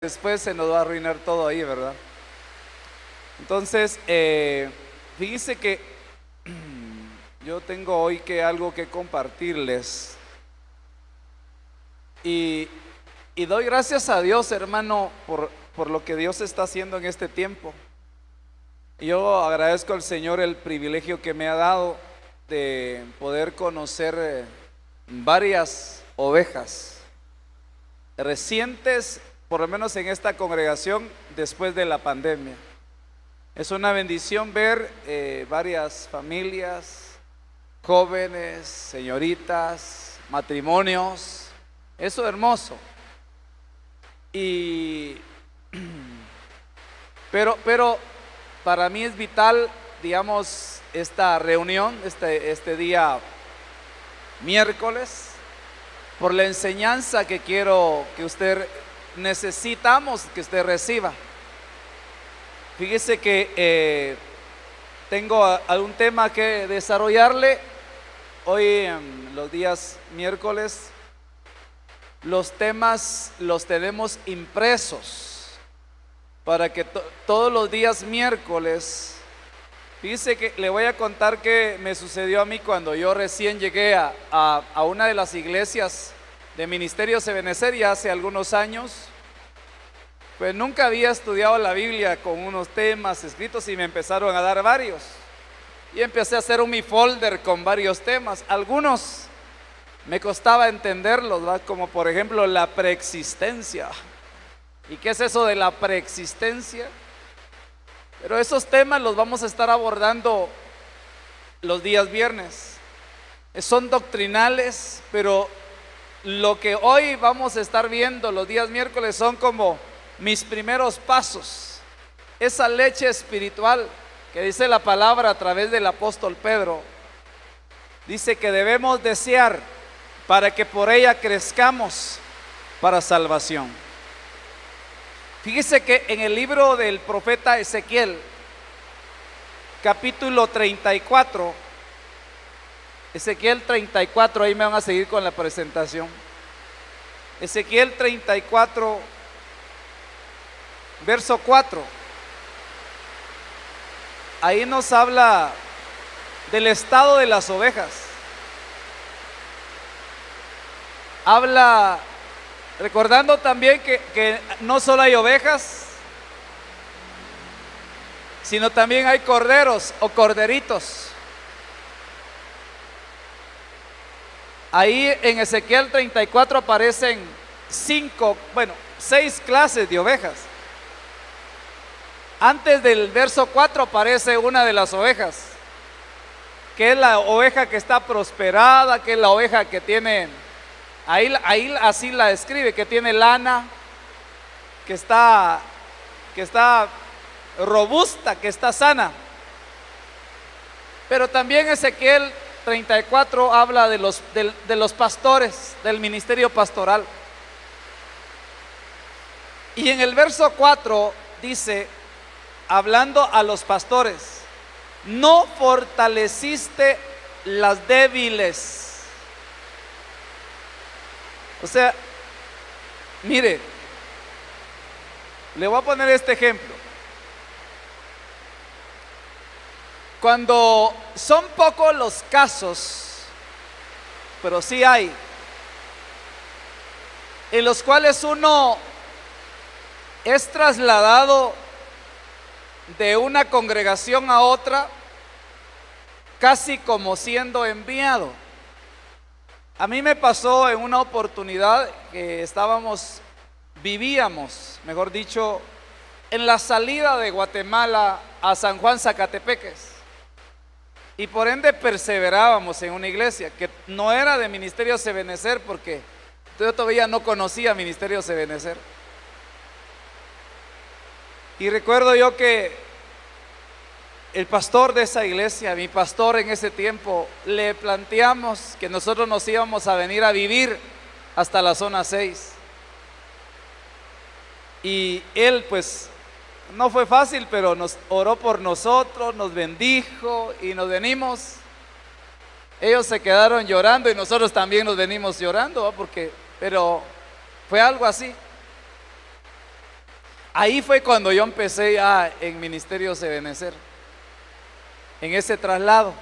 después se nos va a arruinar todo ahí, ¿verdad? Entonces, fíjense que yo tengo hoy algo que compartirles y, y doy gracias a Dios, hermano, por lo que Dios está haciendo en este tiempo. Yo agradezco al Señor el privilegio que me ha dado de poder conocer varias ovejas recientes, por lo menos en esta congregación, después de la pandemia. Es una bendición ver varias familias, jóvenes, señoritas, matrimonios. Eso es hermoso. Pero para mí es vital, digamos, esta reunión, este día miércoles, por la enseñanza que quiero que necesitamos que usted reciba. Fíjese que tengo algún tema que desarrollarle hoy en los días miércoles. Los temas los tenemos impresos para que todos los días miércoles. Fíjese que le voy a contar qué me sucedió a mí cuando yo recién llegué a una de las iglesias de Ministerio Ebenezer ya hace algunos años. Pues nunca había estudiado la Biblia con unos temas escritos y me empezaron a dar varios. Y empecé a hacer mi folder con varios temas. Algunos me costaba entenderlos, ¿verdad? Como por ejemplo la preexistencia. ¿Y qué es eso de la preexistencia? Pero esos temas los vamos a estar abordando los días viernes. Son doctrinales, pero lo que hoy vamos a estar viendo los días miércoles son como mis primeros pasos. Esa leche espiritual que dice la palabra a través del apóstol Pedro. Dice que debemos desear para que por ella crezcamos para salvación. Fíjese que en el libro del profeta Ezequiel, capítulo 34, Ezequiel 34, ahí me van a seguir con la presentación. Ezequiel 34, verso 4. Ahí nos habla del estado de las ovejas. Habla, recordando también que no solo hay ovejas, sino también hay corderos o corderitos. Ahí en Ezequiel 34 aparecen 6 clases de ovejas. Antes del verso 4 aparece una de las ovejas, que es la oveja que está prosperada, que es la oveja que tiene, ahí así la describe, que tiene lana, que está robusta, que está sana. Pero también Ezequiel 34 habla de los pastores, del ministerio pastoral. Y en el verso 4 dice, hablando a los pastores, no fortaleciste las débiles. O sea, mire, le voy a poner este ejemplo. Cuando son pocos los casos, pero sí hay, en los cuales uno es trasladado de una congregación a otra, casi como siendo enviado. A mí me pasó en una oportunidad que vivíamos, mejor dicho, en la salida de Guatemala a San Juan Zacatepeques. Y por ende perseverábamos en una iglesia que no era de Ministerio Ebenezer, porque yo todavía no conocía Ministerio Ebenezer. Y recuerdo yo que el pastor de esa iglesia, mi pastor en ese tiempo, le planteamos que nosotros nos íbamos a venir a vivir hasta la zona 6. Y él pues no fue fácil, pero nos oró por nosotros, nos bendijo y nos venimos. Ellos se quedaron llorando y nosotros también nos venimos llorando, pero fue algo así. Ahí fue cuando yo empecé ya en Ministerios de Benecer, en ese traslado.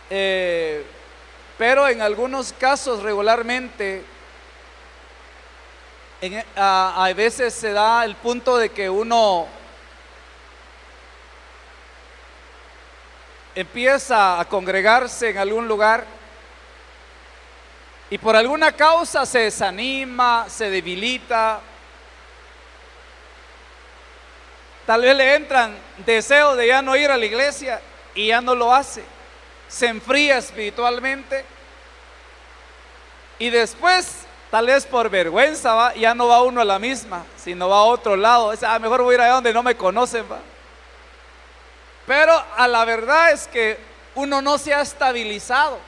Pero en algunos casos regularmente, a veces se da el punto de que uno empieza a congregarse en algún lugar y por alguna causa se desanima, se debilita. Tal vez le entran deseos de ya no ir a la iglesia y ya no lo hace. Se enfría espiritualmente y después, tal vez por vergüenza, ya no va uno a la misma, sino va a otro lado. Dice, mejor voy a ir allá donde no me conocen, va. Pero a la verdad es que uno no se ha estabilizado.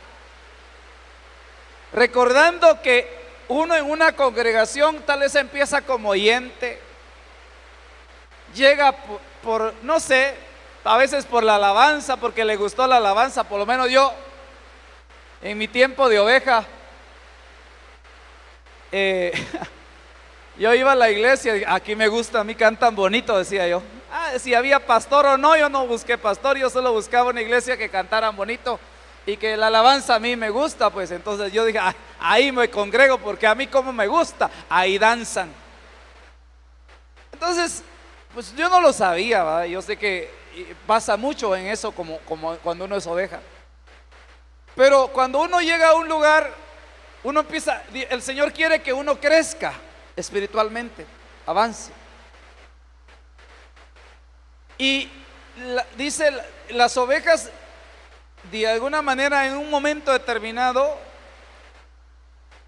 Recordando que uno en una congregación tal vez empieza como oyente, llega no sé, a veces por la alabanza, porque le gustó la alabanza. Por lo menos yo, en mi tiempo de oveja, yo iba a la iglesia, aquí me gusta, a mí cantan bonito, decía yo. Si había pastor o no, yo no busqué pastor, yo solo buscaba una iglesia que cantaran bonito y que la alabanza a mí me gusta. Pues entonces yo dije, ahí me congrego, porque a mí como me gusta, ahí danzan. Entonces, pues yo no lo sabía, ¿verdad? Yo sé que pasa mucho en eso, como cuando uno es oveja. Pero cuando uno llega a un lugar, uno empieza, el Señor quiere que uno crezca espiritualmente, avance. Y dice, las ovejas, de alguna manera, en un momento determinado,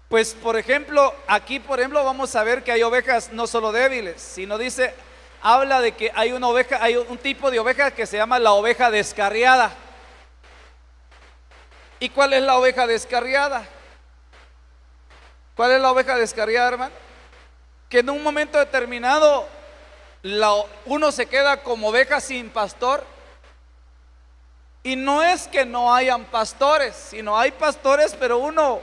pues por ejemplo, aquí por ejemplo vamos a ver que hay ovejas no solo débiles, sino dice, habla de que hay una oveja, hay un tipo de oveja que se llama la oveja descarriada. ¿Y cuál es la oveja descarriada? ¿Cuál es la oveja descarriada, hermano? Que en un momento determinado uno se queda como oveja sin pastor. Y no es que no hayan pastores, sino hay pastores, pero uno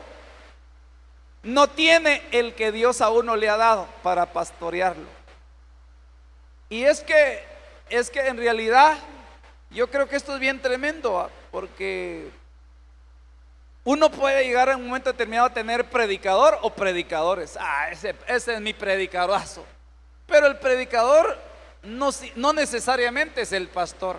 no tiene el que Dios a uno le ha dado para pastorearlo. Y es que en realidad yo creo que esto es bien tremendo, porque uno puede llegar en un momento determinado a tener predicador o predicadores. Ese es mi predicadorazo. Pero el predicador no necesariamente es el pastor.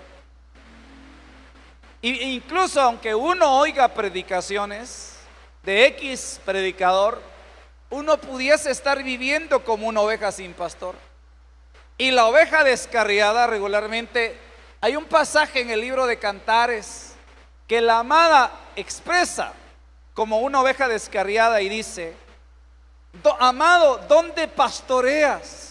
Incluso aunque uno oiga predicaciones de X predicador, uno pudiese estar viviendo como una oveja sin pastor. Y la oveja descarriada regularmente, hay un pasaje en el libro de Cantares que la amada expresa como una oveja descarriada y dice: amado, ¿dónde pastoreas?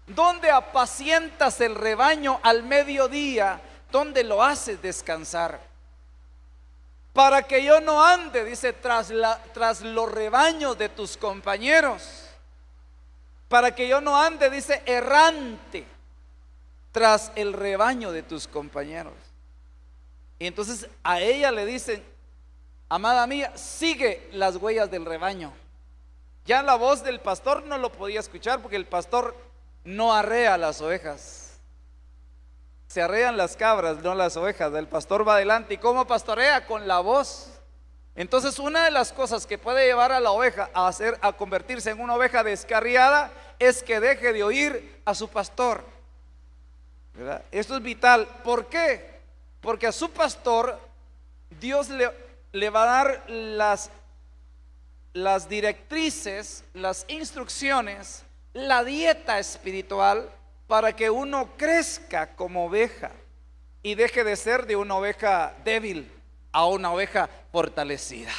¿Dónde apacientas el rebaño al mediodía? ¿Dónde lo haces descansar? Para que yo no ande, dice, tras los rebaños de tus compañeros. Para que yo no ande, dice, errante tras el rebaño de tus compañeros. Y entonces a ella le dicen: amada mía, sigue las huellas del rebaño. Ya la voz del pastor no lo podía escuchar, porque el pastor no arrea las ovejas. Se arrean las cabras, no las ovejas. El pastor va adelante. ¿Y cómo pastorea? Con la voz. Entonces, una de las cosas que puede llevar a la oveja a convertirse en una oveja descarriada es que deje de oír a su pastor, ¿verdad? Esto es vital. ¿Por qué? Porque a su pastor Dios le va a dar las directrices, las instrucciones, la dieta espiritual, para que uno crezca como oveja y deje de ser de una oveja débil a una oveja fortalecida.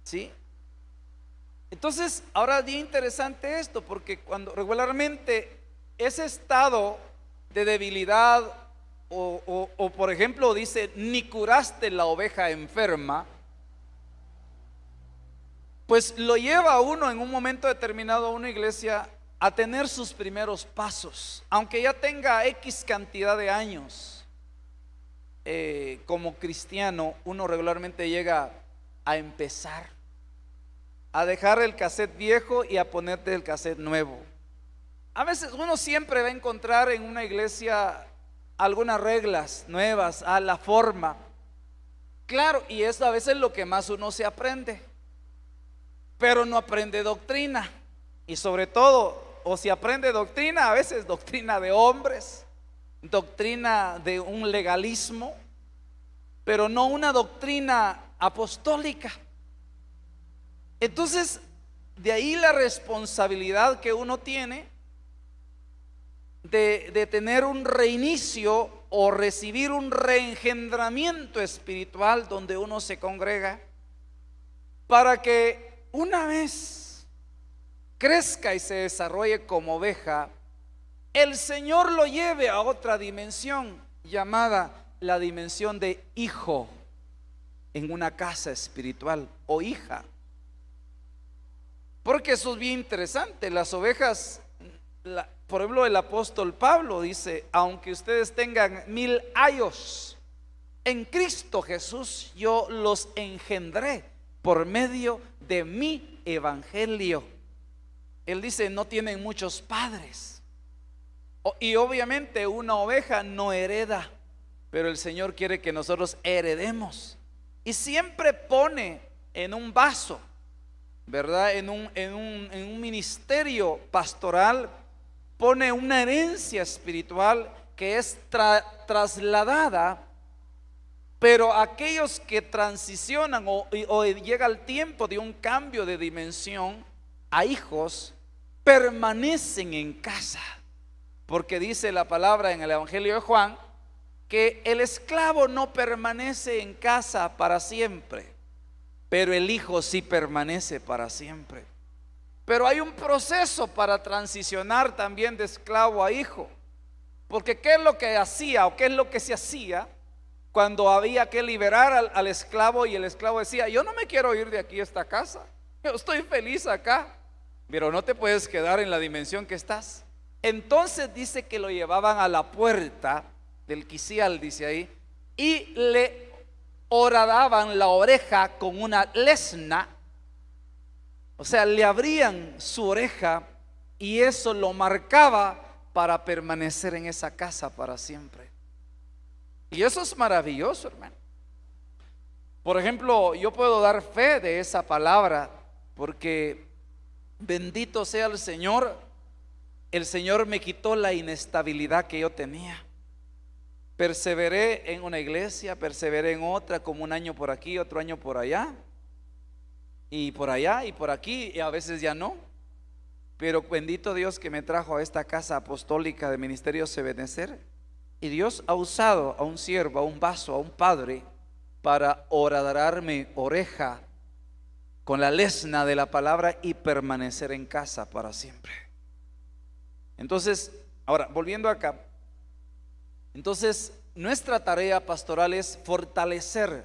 ¿Sí? Entonces, ahora es bien interesante esto, porque cuando regularmente ese estado de debilidad o por ejemplo dice, ni curaste la oveja enferma, pues lo lleva a uno en un momento determinado a una iglesia a tener sus primeros pasos, aunque ya tenga X cantidad de años. Como cristiano, uno regularmente llega a empezar, a dejar el cassette viejo y a ponerte el cassette nuevo. A veces uno siempre va a encontrar en una iglesia algunas reglas nuevas a la forma. Claro, y eso a veces es lo que más uno se aprende, pero no aprende doctrina. Y sobre todo, o si aprende doctrina, a veces doctrina de hombres, doctrina de un legalismo, pero no una doctrina apostólica. Entonces, de ahí la responsabilidad que uno tiene de tener un reinicio o recibir un reengendramiento espiritual donde uno se congrega, para que una vez crezca y se desarrolle como oveja, el Señor lo lleve a otra dimensión llamada la dimensión de hijo en una casa espiritual o hija. Porque eso es bien interesante. Las ovejas, por ejemplo, el apóstol Pablo dice: aunque ustedes tengan 1000 años en Cristo Jesús, yo los engendré por medio de mi evangelio. Él dice: no tienen muchos padres. Y obviamente una oveja no hereda, pero el Señor quiere que nosotros heredemos. Y siempre pone en un vaso, ¿verdad? En un ministerio pastoral, pone una herencia espiritual que es trasladada, pero aquellos que transicionan o llega el tiempo de un cambio de dimensión a hijos, permanecen en casa. Porque dice la palabra en el Evangelio de Juan que el esclavo no permanece en casa para siempre, pero el hijo sí permanece para siempre. Pero hay un proceso para transicionar también de esclavo a hijo. Porque ¿qué es lo que hacía o qué es lo que se hacía cuando había que liberar al esclavo? Y el esclavo decía: yo no me quiero ir de aquí a esta casa, yo estoy feliz acá. Pero no te puedes quedar en la dimensión que estás. Entonces dice que lo llevaban a la puerta del quicial, dice ahí, y le horadaban la oreja con una lesna. O sea, le abrían su oreja y eso lo marcaba para permanecer en esa casa para siempre. Y eso es maravilloso, hermano. Por ejemplo, yo puedo dar fe de esa palabra porque bendito sea el Señor me quitó la inestabilidad que yo tenía. Perseveré en una iglesia, perseveré en otra, como un año por aquí, otro año por allá, y por allá y por aquí, y a veces ya no. Pero bendito Dios que me trajo a esta casa apostólica de Ministerio Ebenecer. Y Dios ha usado a un siervo, a un vaso, a un padre, para horadarme oreja con la lesna de la palabra y permanecer en casa para siempre. Entonces, ahora volviendo acá, entonces nuestra tarea pastoral es fortalecer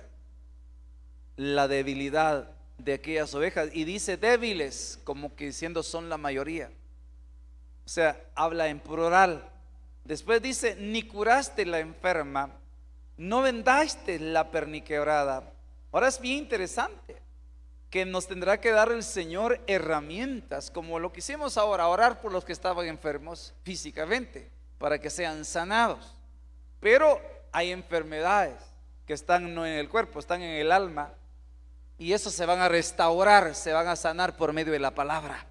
la debilidad de aquellas ovejas. Y dice débiles, como que diciendo son la mayoría. O sea, habla en plural. Después dice: ni curaste la enferma, no vendaste la perniquebrada. Ahora es bien interesante que nos tendrá que dar el Señor herramientas, como lo que hicimos ahora, orar por los que estaban enfermos físicamente, para que sean sanados. Pero hay enfermedades que están no en el cuerpo, están en el alma, y eso se van a restaurar, se van a sanar por medio de la palabra.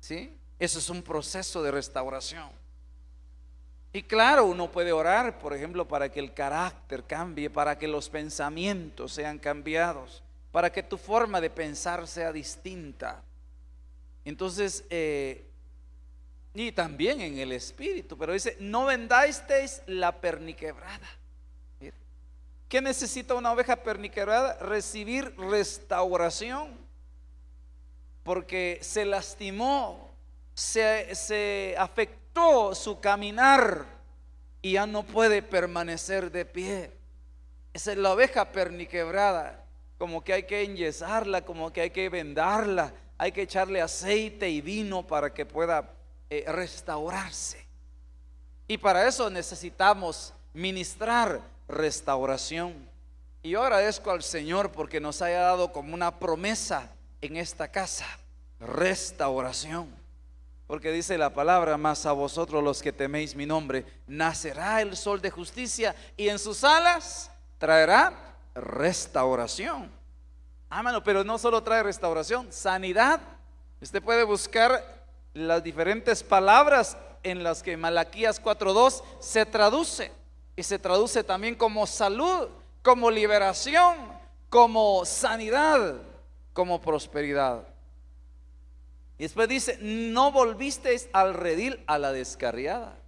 ¿Sí? Eso es un proceso de restauración. Y claro, uno puede orar, por ejemplo, para que el carácter cambie, para que los pensamientos sean cambiados, para que tu forma de pensar sea distinta. Entonces, y también en el espíritu, pero dice: no vendasteis la perniquebrada. ¿Qué necesita una oveja perniquebrada? Recibir restauración, porque se lastimó, se afectó su caminar y ya no puede permanecer de pie. Esa es la oveja perniquebrada. Como que hay que enyesarla, como que hay que vendarla, hay que echarle aceite y vino para que pueda restaurarse. Y para eso necesitamos ministrar restauración. Y yo agradezco al Señor porque nos haya dado como una promesa en esta casa: restauración. Porque dice la palabra: mas a vosotros los que teméis mi nombre, nacerá el sol de justicia, y en sus alas traerá restauración. Mano, pero no solo trae restauración, sanidad. Usted puede buscar las diferentes palabras en las que Malaquías 4:2 se traduce, y se traduce también como salud, como liberación, como sanidad, como prosperidad. Y después dice: no volvisteis al redil a la descarriada.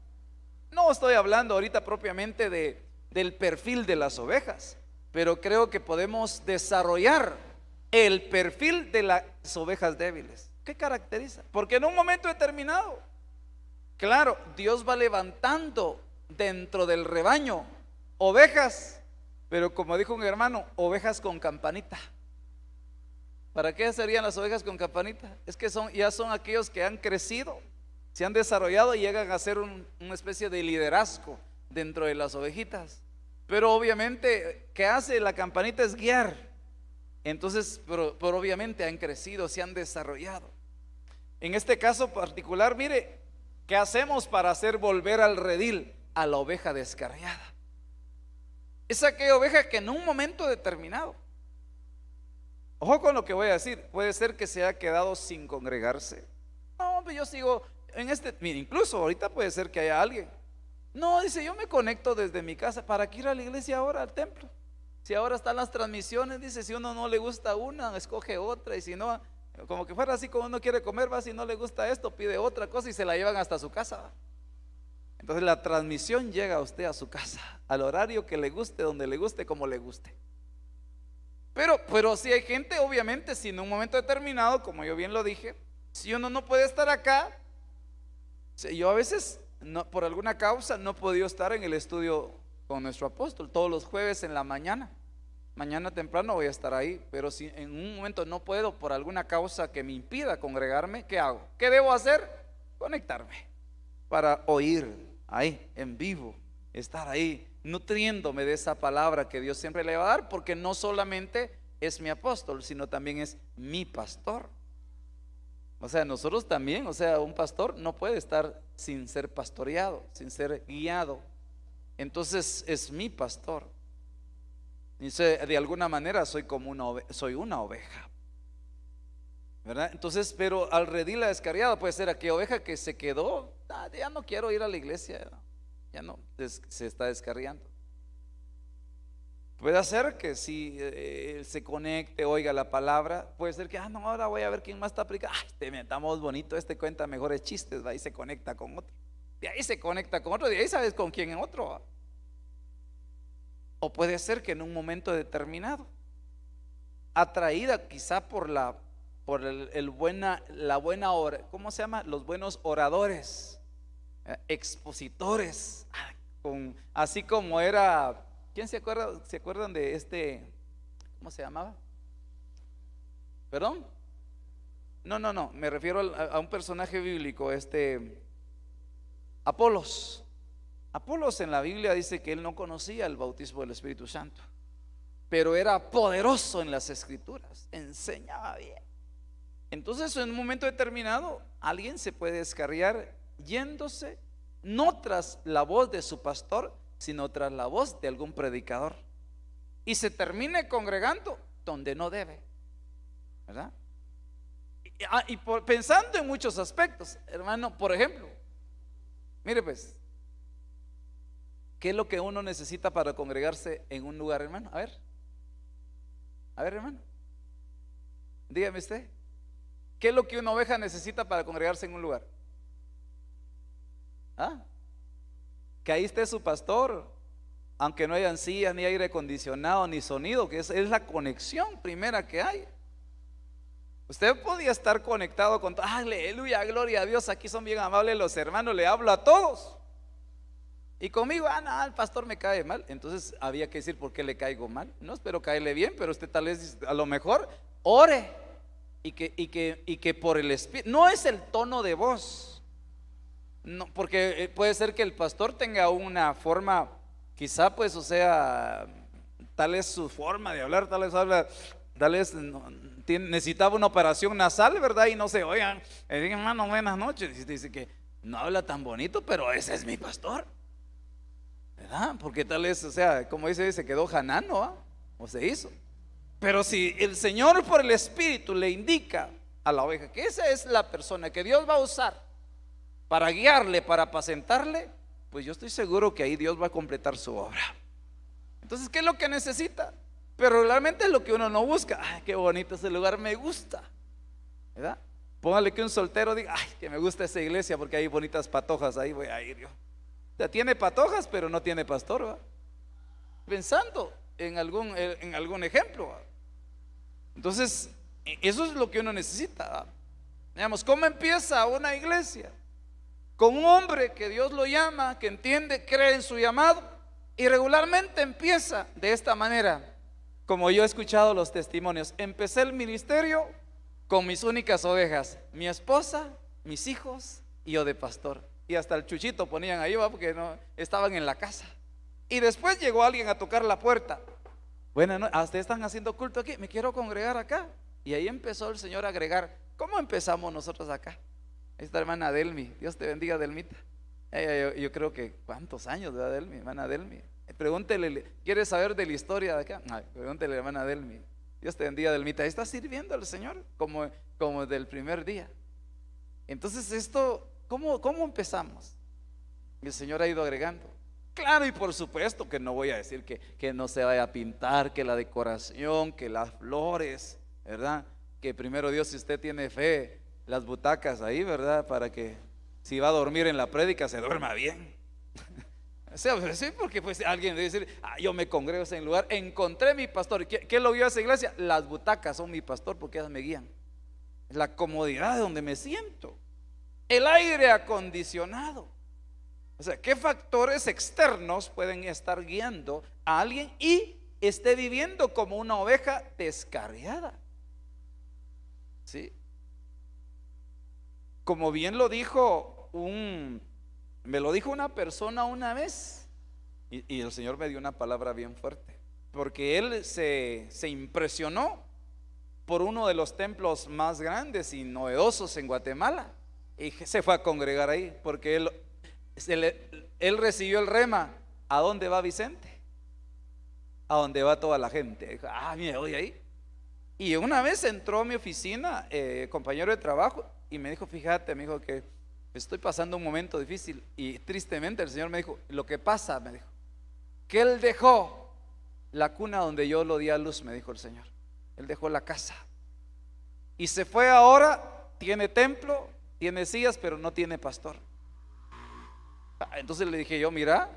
No estoy hablando ahorita propiamente del perfil de las ovejas, pero creo que podemos desarrollar el perfil de las ovejas débiles. ¿Qué caracteriza? Porque en un momento determinado, claro, Dios va levantando dentro del rebaño ovejas, pero como dijo un hermano, ovejas con campanita. ¿Para qué serían las ovejas con campanita? Es que ya son aquellos que han crecido, se han desarrollado y llegan a ser una especie de liderazgo dentro de las ovejitas. Pero obviamente, ¿qué hace la campanita? Es guiar. Entonces, pero obviamente han crecido, se han desarrollado. En este caso particular, mire, ¿qué hacemos para hacer volver al redil a la oveja descarriada? Es aquella oveja que en un momento determinado, ojo con lo que voy a decir, puede ser que se haya quedado sin congregarse. No, pues yo sigo en mire, incluso ahorita puede ser que haya alguien. No, dice, yo me conecto desde mi casa. ¿Para qué ir a la iglesia ahora, al templo? Si ahora están las transmisiones, dice, si uno no le gusta una, escoge otra, y si no, como que fuera así, como uno quiere comer, va, si no le gusta esto, pide otra cosa y se la llevan hasta su casa. Entonces la transmisión llega a usted a su casa, al horario que le guste, donde le guste, como le guste. Pero si hay gente, obviamente, si en un momento determinado, como yo bien lo dije, si uno no puede estar acá, yo a veces, por alguna causa, no he podido estar en el estudio con nuestro apóstol todos los jueves en la mañana. Mañana temprano voy a estar ahí, pero si en un momento no puedo por alguna causa que me impida congregarme, ¿qué hago? ¿Qué debo hacer? Conectarme para oír ahí en vivo, estar ahí nutriéndome de esa palabra que Dios siempre le va a dar, porque no solamente es mi apóstol, sino también es mi pastor. O sea, nosotros también, o sea, un pastor no puede estar sin ser pastoreado, sin ser guiado. Entonces es mi pastor. Y de alguna manera soy como soy una oveja, ¿verdad? Entonces, pero al redil la descarriada puede ser aquella oveja que se quedó, ya no quiero ir a la iglesia, ya no, se está descarriando. Puede ser que si se conecte, oiga la palabra, puede ser que, no, ahora voy a ver quién más está aplicando. Estamos bonito, cuenta mejores chistes, ahí se conecta con otro, de ahí se conecta con otro, de ahí sabes con quién es otro, ¿va? O puede ser que en un momento determinado, atraída quizá por la buena hora, ¿cómo se llama? Los buenos oradores, expositores, así como era, ¿quién se acuerdan de ¿cómo se llamaba? ¿Perdón? No, me refiero a un personaje bíblico, Apolos. Apolos en la Biblia dice que él no conocía el bautismo del Espíritu Santo, pero era poderoso en las escrituras, enseñaba bien. Entonces en un momento determinado alguien se puede descarriar yéndose no tras la voz de su pastor, sino tras la voz de algún predicador, y se termine congregando donde no debe, ¿verdad? Pensando en muchos aspectos, hermano, por ejemplo, mire pues, ¿qué es lo que uno necesita para congregarse en un lugar, hermano? A ver, hermano, dígame usted, ¿qué es lo que una oveja necesita para congregarse en un lugar? Que ahí esté su pastor, aunque no hayan sillas, ni aire acondicionado, ni sonido, que es la conexión primera que hay. Usted podía estar conectado con aleluya, gloria a Dios, aquí son bien amables los hermanos, le hablo a todos. Y conmigo, no, el pastor me cae mal. Entonces había que decir por qué le caigo mal. No espero caerle bien, pero usted tal vez a lo mejor ore y que por el Espíritu, no es el tono de voz, no, porque puede ser que el pastor tenga una forma, quizá pues, o sea, tal es su forma de hablar, tal vez habla, tal vez necesitaba una operación nasal, ¿verdad? Y no se oigan, hermano, buenas noches. Dice que no habla tan bonito, pero ese es mi pastor, ¿verdad? Porque tal vez, o sea, como dice, se quedó janano, ¿ah? O se hizo. Pero si el Señor por el Espíritu le indica a la oveja que esa es la persona que Dios va a usar para guiarle, para apacentarle, pues yo estoy seguro que ahí Dios va a completar su obra. Entonces, ¿qué es lo que necesita? Pero realmente es lo que uno no busca. Ay, qué bonito ese lugar, me gusta, ¿verdad? Póngale que un soltero diga, ay, que me gusta esa iglesia porque hay bonitas patojas, ahí voy a ir yo. O sea, tiene patojas, pero no tiene pastor, ¿verdad? Pensando en algún ejemplo, ¿verdad? Entonces, eso es lo que uno necesita, ¿verdad? Digamos, ¿cómo empieza una iglesia? Con un hombre que Dios lo llama, que entiende, cree en su llamado, y regularmente empieza de esta manera. Como yo he escuchado los testimonios, empecé el ministerio con mis únicas ovejas, mi esposa, mis hijos y yo de pastor. Y hasta el chuchito ponían ahí, ¿va? Porque no estaban en la casa. Y después llegó alguien a tocar la puerta. Bueno, no, ustedes están haciendo culto aquí, me quiero congregar acá. Y ahí empezó el Señor a agregar. ¿Cómo empezamos nosotros acá? Esta hermana Delmi, Dios te bendiga, Delmita. Yo creo que ¿cuántos años, verdad, Delmi? Hermana Delmi, pregúntele, ¿quieres saber de la historia de acá? Pregúntele, hermana Delmi. Dios te bendiga, Delmita. Está sirviendo al Señor como del primer día. Entonces esto, ¿cómo empezamos? El Señor ha ido agregando. Claro, y por supuesto que no voy a decir que no se vaya a pintar, que la decoración, que las flores, ¿verdad? Que primero Dios, si usted tiene fe, las butacas ahí, ¿verdad? Para que si va a dormir en la prédica se duerma bien. O sea, sí, porque pues alguien debe decir, yo me congrego en ese lugar, encontré mi pastor. ¿Qué lo vio a esa iglesia? Las butacas son mi pastor porque ellas me guían. La comodidad de donde me siento, el aire acondicionado. O sea, ¿qué factores externos pueden estar guiando a alguien y esté viviendo como una oveja descarriada? ¿Sí? Como bien lo dijo me lo dijo una persona una vez, y el Señor me dio una palabra bien fuerte, porque él se impresionó por uno de los templos más grandes y novedosos en Guatemala, y se fue a congregar ahí, porque él recibió el rema. ¿A dónde va Vicente? A donde va toda la gente. Dijo, mira, voy ahí. Y una vez entró a mi oficina, compañero de trabajo, y me dijo, fíjate, me dijo que estoy pasando un momento difícil. Y tristemente el Señor me dijo, lo que pasa, me dijo, que él dejó la cuna donde yo lo di a luz, me dijo el Señor. Él dejó la casa y se fue. Ahora tiene templo, tiene sillas, pero no tiene pastor. Entonces le dije yo, mira,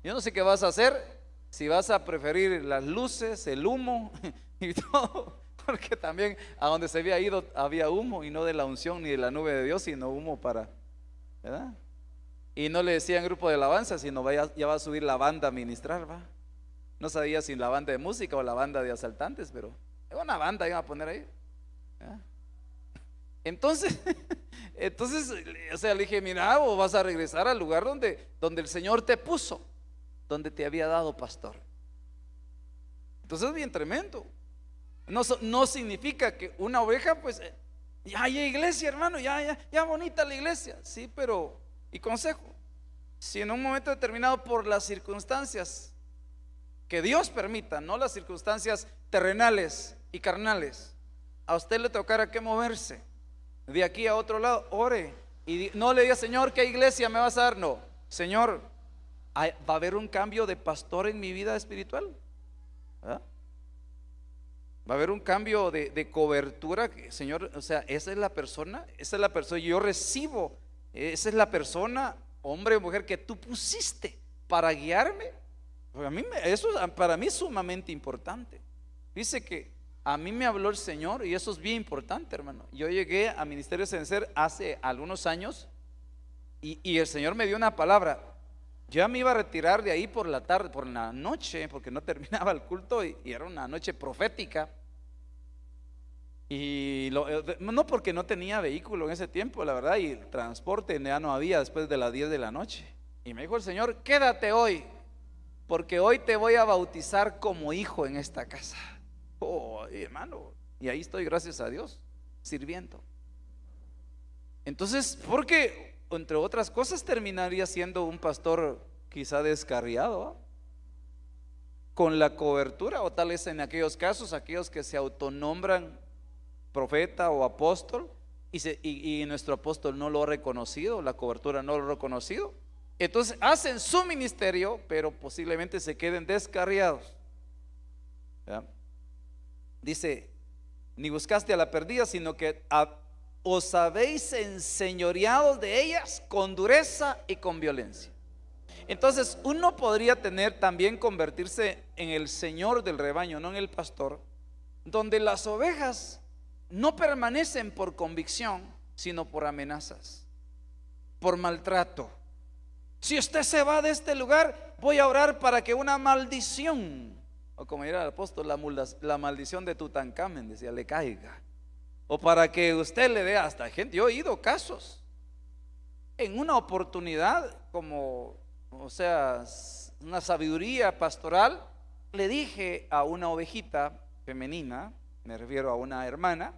yo no sé qué vas a hacer, si vas a preferir las luces, el humo y todo, porque también a donde se había ido había humo, y no de la unción ni de la nube de Dios, sino humo ¿verdad? Y no le decían grupo de alabanza, sino ya va a subir la banda a ministrar, ¿va? No sabía si la banda de música o la banda de asaltantes, pero una banda iban a poner ahí, ¿verdad? Entonces, o sea, le dije, mira, o vas a regresar al lugar donde el Señor te puso, donde te había dado pastor. Entonces es bien tremendo. No significa que una oveja, pues, ya hay iglesia, hermano, ya bonita la iglesia. Sí, pero, y consejo, si en un momento determinado por las circunstancias que Dios permita, no las circunstancias terrenales y carnales, a usted le tocará que moverse de aquí a otro lado, ore y no le diga, Señor, ¿qué iglesia me vas a dar? No, Señor, va a haber un cambio de pastor en mi vida espiritual, ¿verdad? Va a haber un cambio de cobertura, Señor. O sea, esa es la persona, yo recibo, esa es la persona, hombre o mujer, que tú pusiste para guiarme. Eso para mí es sumamente importante. Dice que a mí me habló el Señor, y eso es bien importante, hermano. Yo llegué a Ministerio Ebenecer hace algunos años, y el Señor me dio una palabra. Yo me iba a retirar de ahí por la tarde, por la noche, porque no terminaba el culto, y era una noche profética. Y no, porque no tenía vehículo en ese tiempo, la verdad, y el transporte ya no había después de las 10 de la noche. Y me dijo el Señor, quédate hoy, porque hoy te voy a bautizar como hijo en esta casa. Oh, hermano, y ahí estoy, gracias a Dios, sirviendo. Entonces, porque entre otras cosas terminaría siendo un pastor quizá descarriado, ¿va? Con la cobertura, o tal vez en aquellos casos, aquellos que se autonombran profeta o apóstol y nuestro apóstol no lo ha reconocido, la cobertura no lo ha reconocido, entonces hacen su ministerio, pero posiblemente se queden descarriados, ¿ya? Dice, ni buscaste a la perdida, sino que os habéis enseñoreado de ellas con dureza y con violencia. Entonces uno podría también convertirse en el señor del rebaño, no en el pastor, donde las ovejas no permanecen por convicción, sino por amenazas, por maltrato. Si usted se va de este lugar, voy a orar para que una maldición, o como dirá el apóstol, la maldición de Tutankamen, decía, le caiga. O para que usted le dé hasta gente. Yo he oído casos. En una oportunidad, como, o sea, una sabiduría pastoral, le dije a una ovejita femenina, me refiero a una hermana,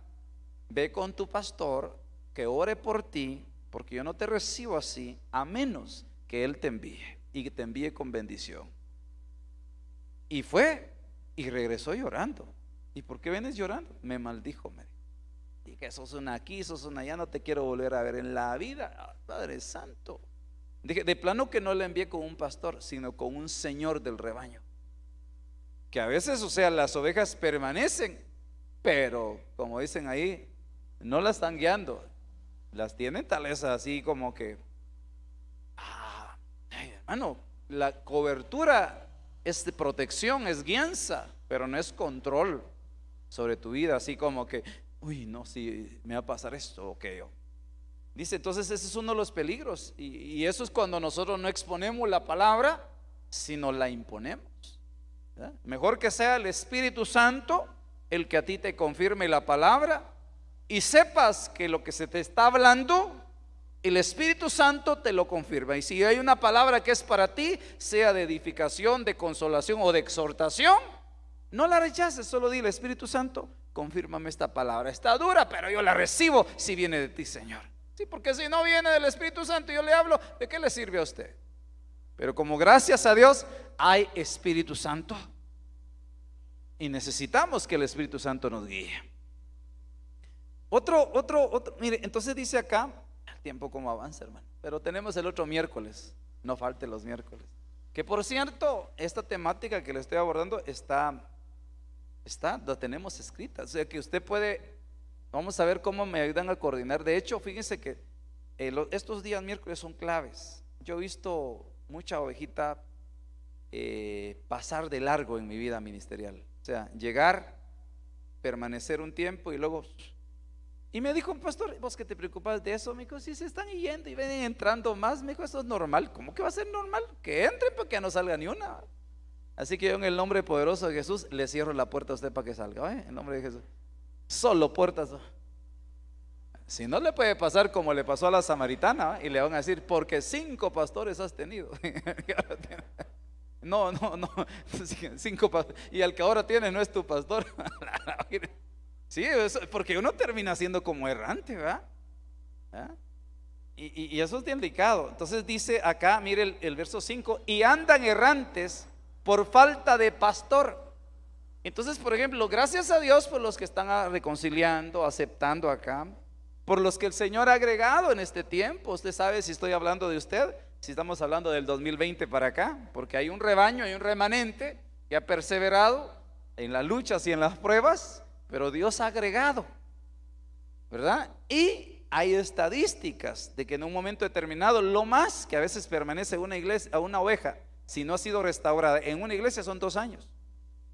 ve con tu pastor que ore por ti, porque yo no te recibo así, a menos que él te envíe y que te envíe con bendición. Y fue y regresó llorando. ¿Y por qué vienes llorando? Me maldijo, me dijo. Y que sos una aquí, sos una allá, no te quiero volver a ver en la vida. Padre Santo. Dije, de plano que no le envié con un pastor, sino con un señor del rebaño. Que a veces, o sea, las ovejas permanecen, pero como dicen ahí, no las están guiando, las tienen tal vez así como que, hermano, la cobertura es de protección, es guianza, pero no es control sobre tu vida, así como que, uy, no, si me va a pasar esto o qué yo. Dice, entonces ese es uno de los peligros, y eso es cuando nosotros no exponemos la palabra, sino la imponemos. ¿Verdad? Mejor que sea el Espíritu Santo el que a ti te confirme la palabra y sepas que lo que se te está hablando, el Espíritu Santo te lo confirma. Y si hay una palabra que es para ti, sea de edificación, de consolación o de exhortación, no la rechaces, solo dile, Espíritu Santo, confírmame esta palabra. Está dura, pero yo la recibo si viene de ti, Señor. Sí, porque si no viene del Espíritu Santo y yo le hablo, ¿de qué le sirve a usted? Pero como gracias a Dios hay Espíritu Santo y necesitamos que el Espíritu Santo nos guíe. Otro, mire, entonces dice acá, el tiempo como avanza, hermano, pero tenemos el otro miércoles, no falte los miércoles. Que por cierto, esta temática que le estoy abordando la tenemos escrita, o sea que usted puede, vamos a ver cómo me ayudan a coordinar. De hecho, fíjense que estos días miércoles son claves. Yo he visto mucha ovejita pasar de largo en mi vida ministerial, o sea, llegar, permanecer un tiempo y luego. Y me dijo un pastor, ¿vos que te preocupas de eso? Me dijo, si se están yendo y vienen entrando más. Me dijo, eso es normal. ¿Cómo que va a ser normal? Que entren porque no salga ni una. Así que yo en el nombre poderoso de Jesús le cierro la puerta a usted para que salga, en nombre de Jesús. Solo puertas. Si no, le puede pasar como le pasó a la samaritana, y le van a decir, porque 5 pastores has tenido. No, 5 pastores. Y al que ahora tienes no es tu pastor. Sí, porque uno termina siendo como errante, ¿verdad? Y eso es delicado. Entonces dice acá, mire el verso 5, y andan errantes por falta de pastor. Entonces, por ejemplo, gracias a Dios por los que están reconciliando, aceptando acá, por los que el Señor ha agregado en este tiempo. Usted sabe si estoy hablando de usted, si estamos hablando del 2020 para acá, porque hay un rebaño, hay un remanente que ha perseverado en las luchas y en las pruebas. Pero Dios ha agregado, ¿verdad? Y hay estadísticas de que en un momento determinado, lo más que a veces permanece una iglesia, una oveja, si no ha sido restaurada en una iglesia, son 2 años.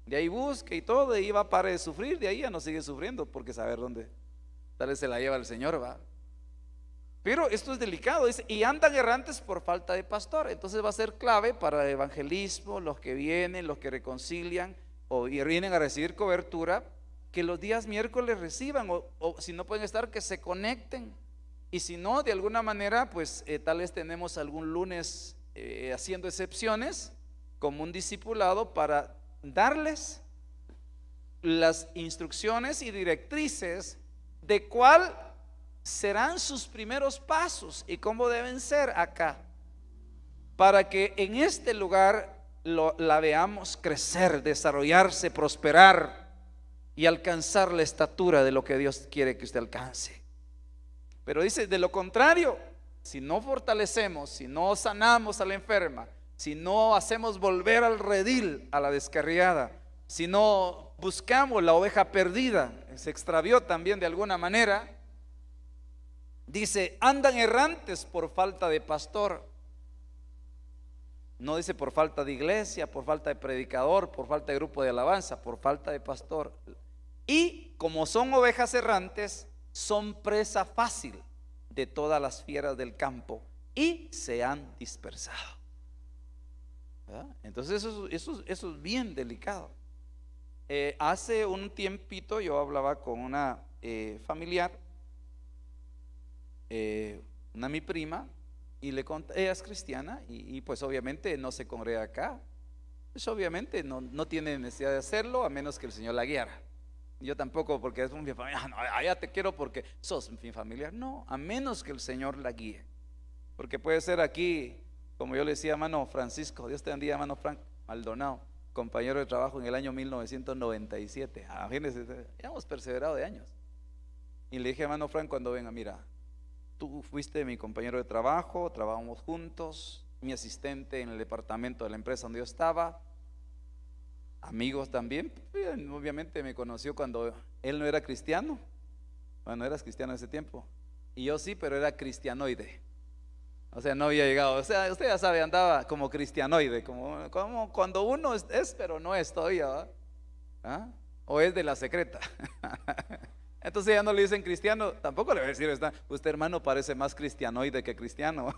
De ahí busca y todo, de ahí va a parar de sufrir, de ahí ya no sigue sufriendo, porque saber dónde, tal vez se la lleva el Señor, va. Pero esto es delicado, dice, y andan errantes por falta de pastor. Entonces va a ser clave para el evangelismo, los que vienen, los que reconcilian o vienen a recibir cobertura, que los días miércoles reciban, o si no pueden estar, que se conecten. Y si no, de alguna manera, pues tal vez tenemos algún lunes haciendo excepciones, como un discipulado, para darles las instrucciones y directrices de cuál serán sus primeros pasos y cómo deben ser acá, para que en este lugar la veamos crecer, desarrollarse, prosperar y alcanzar la estatura de lo que Dios quiere que usted alcance. Pero dice, de lo contrario, si no fortalecemos, si no sanamos a la enferma, si no hacemos volver al redil a la descarriada, si no buscamos la oveja perdida, se extravió también de alguna manera, dice, andan errantes por falta de pastor. No dice por falta de iglesia, por falta de predicador, por falta de grupo de alabanza, por falta de pastor. Y como son ovejas errantes, son presa fácil de todas las fieras del campo y se han dispersado. ¿Verdad? Entonces eso es bien delicado. Hace un tiempito yo hablaba con una familiar, mi prima, y le conté, ella es cristiana y pues obviamente no se congrega acá, pues obviamente no tiene necesidad de hacerlo a menos que el Señor la guiara. Yo tampoco, porque es un fin familiar, no, allá te quiero porque sos un fin familiar, no, a menos que el Señor la guíe, porque puede ser aquí, como yo le decía a hermano Francisco, Dios te bendiga, hermano Frank Maldonado, compañero de trabajo en el año 1997, imagínense, ya hemos perseverado de años, y le dije, hermano Frank, cuando venga, mira, tú fuiste mi compañero de trabajo, trabajamos juntos, mi asistente en el departamento de la empresa donde yo estaba, amigos también. Obviamente me conoció cuando él no era cristiano. Bueno, eras cristiano en ese tiempo y yo sí, pero era cristianoide. O sea, no había llegado, o sea, usted ya sabe, andaba como cristianoide, como cuando uno es pero no es todavía, ¿verdad? ¿Ah? O es de la secreta. Entonces ya no le dicen cristiano, tampoco le voy a decir, usted hermano parece más cristianoide que cristiano.